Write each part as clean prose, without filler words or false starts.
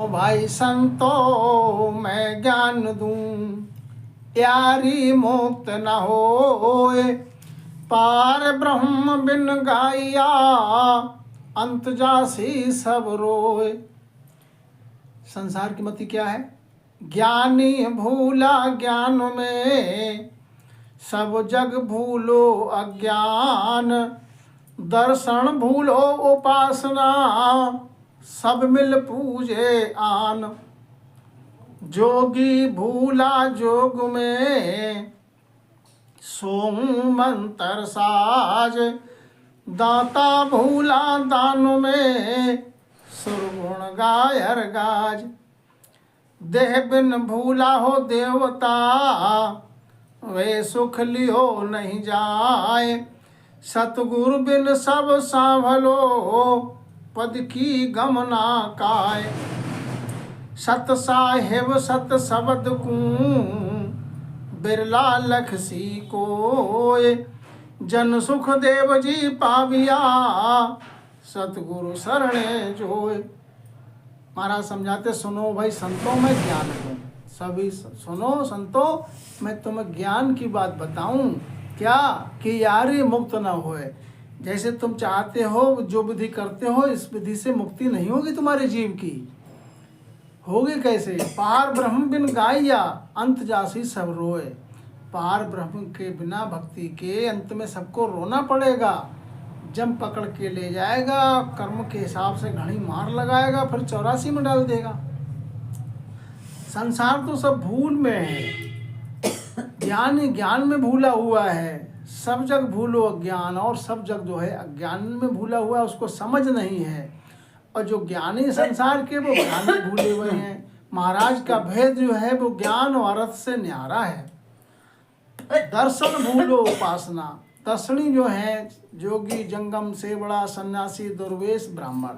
ओ भाई संतो मैं ज्ञान दूं, यारी मुक्त न होए। पार ब्रह्म बिन गाया, अंत जासी सब रोए। संसार की मति क्या है? ज्ञानी भूला ज्ञान में, सब जग भूलो अज्ञान। दर्शन भूलो उपासना, सब मिल पूजे आन। जोगी भूला जोग में, सोमु मंत्र साज। दाता भूला दान में, सुरगुण गायर गाज। देह बिन भूला हो देवता, वे सुख लियो नहीं जाए। सतगुरु बिन सब सांभलो, पद की गमना काय। सत साहेब सत शब्द कू, बिरला लख सी कोय। जन सुख देव जी पाविया, सतगुरु शरणे जोय। महाराज समझाते, सुनो भाई संतों में ज्ञान दूं। सभी सुनो संतों, मैं तुम्हें ज्ञान की बात बताऊं। क्या कि यारी मुक्त न होए। जैसे तुम चाहते हो, जो विधि करते हो, इस विधि से मुक्ति नहीं होगी तुम्हारे जीव की। होगी कैसे? पार ब्रह्म बिन गाया, अंत जासी सब रोए। पार ब्रह्म के बिना भक्ति के अंत में सबको रोना पड़ेगा। जम पकड़ के ले जाएगा, कर्म के हिसाब से घड़ी मार लगाएगा, फिर 84 में डाल देगा। संसार तो सब भूल में है। ज्ञानी ज्ञान में भूला हुआ है। सब जग भूलो अज्ञान, और सब जग जो है अज्ञान में भूला हुआ है, उसको समझ नहीं है। और जो ज्ञानी संसार के, वो ज्ञान में भूले हुए हैं। महाराज का भेद जो है वो ज्ञान और अर्थ से न्यारा है। दर्शन भूलो उपासना। दर्शनी जो है, जोगी जंगम सेवड़ा सन्यासी दुर्वेश ब्राह्मण,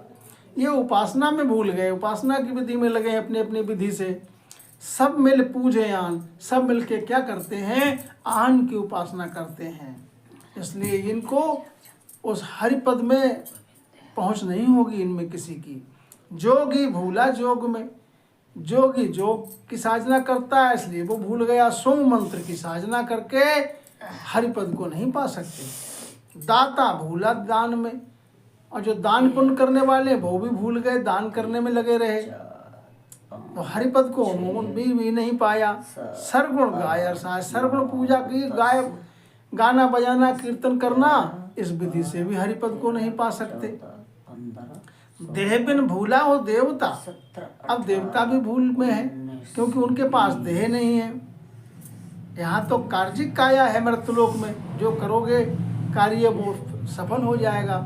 ये उपासना में भूल गए। उपासना की विधि में लगे अपने अपनी विधि से। सब मिल पूजे आन। सब मिल के क्या करते हैं? आन की उपासना करते हैं। इसलिए इनको उस हरिपद में पहुंच नहीं होगी इनमें किसी की। जोगी भूला जोग में। जोगी जोग की साधना करता है, इसलिए वो भूल गया। सोम मंत्र की साधना करके हरिपद को नहीं पा सकते। दाता भूला दान में। और जो दान पुण्य करने वाले वो भी भूल गए, दान करने में लगे रहे, तो हरिपद को भी नहीं पाया। सरगुण गायर साज। सरगुण पूजा की, गाना बजाना कीर्तन करना, इस विधि से भी हरिपद को नहीं पा सकते। देह बिन भूला हो देवता। अब देवता भी भूल में है, क्योंकि उनके पास देह नहीं है। यहाँ तो कार्जिक काया है मृत्युलोक में, जो करोगे कार्य वो सफल हो जाएगा।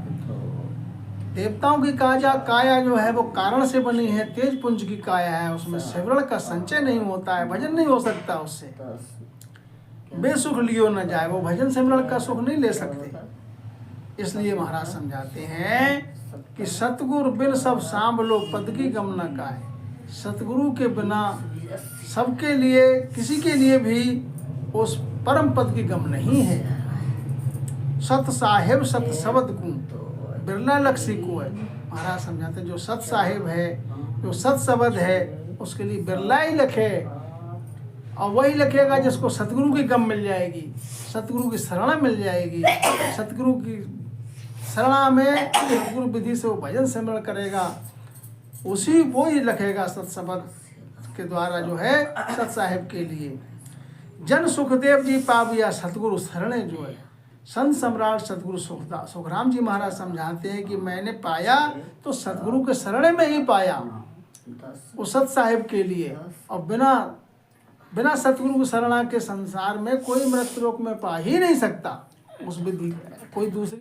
देवताओं की काया जो है वो कारण से बनी है, तेज पुंज की काया है। उसमें सिमरण का संचय नहीं होता है, भजन नहीं हो सकता उससे। बेसुख लियो न जाए, वो भजन सिमरण का सुख नहीं ले सकते। इसलिए महाराज समझाते हैं कि सतगुरु बिन सब सांभलो, पद की गमना काय। सतगुरु के बिना सबके लिए, किसी के लिए भी उस परम पद की गम नहीं है। सत साहेब सत शब्द को, बिरला लक्ष्य को है। महाराज समझाते हैं जो सत साहेब है, जो सत शब्द है, उसके लिए बिरला ही लखे। और वही लखेगा जिसको सतगुरु की गम मिल जाएगी, सतगुरु की शरणा मिल जाएगी। सतगुरु की शरणा में गुरु विधि से वो भजन सिमरण करेगा, उसी वो ही लखेगा सत शब्द के द्वारा जो है सत साहेब के लिए। जन सुखदेव जी पाविया, सतगुरु शरणे जो है। संत सम्राट सतगुरु सुखराम जी महाराज समझाते हैं कि मैंने पाया तो सतगुरु के शरण में ही पाया, वो सत साहिब के लिए। और बिना सतगुरु की शरणा के संसार में कोई मृत्युलोक में पा ही नहीं सकता उस विधि, कोई दूसरी